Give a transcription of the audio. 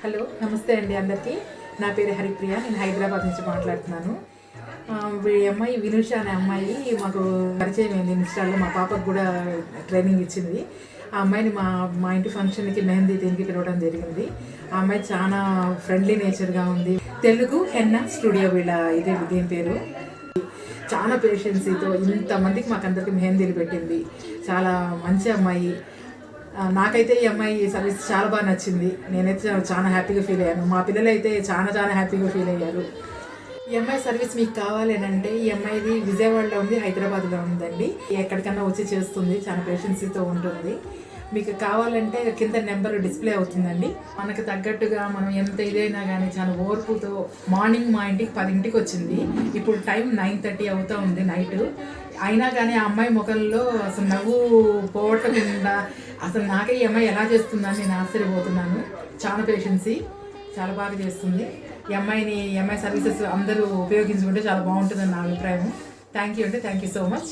Hello నమస్తే అండి అందరికీ. నా పేరు హరిప్రియ. నేను హైదరాబాద్ నుంచి మాట్లాడుతున్నాను. ఈ అమ్మాయి వినుష అనే అమ్మాయి మాకు పరిచయం అయింది ఇన్స్టాల్లో. మా పాపకు కూడా ట్రైనింగ్ ఇచ్చింది. ఆ అమ్మాయిని మా ఇంటి ఫంక్షన్కి మెహందీ దీనికి పిలవడం జరిగింది. ఆ అమ్మాయి చాలా ఫ్రెండ్లీ నేచర్గా ఉంది. తెలుగు హెన్నా స్టూడియో దీని పేరు. చాలా పేషెన్సీతో ఇంతమందికి మాకందరికి మెహందీలు పెట్టింది. చాలా మంచి అమ్మాయి. నాకైతే ఈ అమ్మాయి సర్వీస్ చాలా బాగా నచ్చింది. నేనైతే చాలా హ్యాపీగా ఫీల్ అయ్యాను. మా పిల్లలు అయితే చాలా హ్యాపీగా ఫీల్ అయ్యారు. ఈ అమ్మాయి సర్వీస్ మీకు కావాలి అంటే ఈ అమ్మాయిది విజయవాడలో ఉంది, హైదరాబాద్లో ఉందండి. ఎక్కడికన్నా వచ్చి చేస్తుంది. చాలా పేషెన్సీతో ఉంటుంది. మీకు కావాలంటే కింద నెంబర్ డిస్ప్లే అవుతుందండి. మనకు తగ్గట్టుగా మనం ఎంత ఇదైనా కానీ చాలా ఓర్పుతో మార్నింగ్ మా ఇంటికి 10ంటికి వచ్చింది. ఇప్పుడు టైం 9:30 అవుతూ ఉంది నైట్. అయినా కానీ ఆ అమ్మాయి ముఖంలో అసలు నవ్వు పోవటకుండా అసలు నాకే ఈ అమ్మాయి ఎలా చేస్తుందని నేను ఆశ్చర్యపోతున్నాను. చాలా పేషెన్సీ, చాలా బాగా చేస్తుంది. ఈ అమ్మాయి సర్వీసెస్ అందరూ ఉపయోగించుకుంటే చాలా బాగుంటుందని నా అభిప్రాయం. Thank you so much.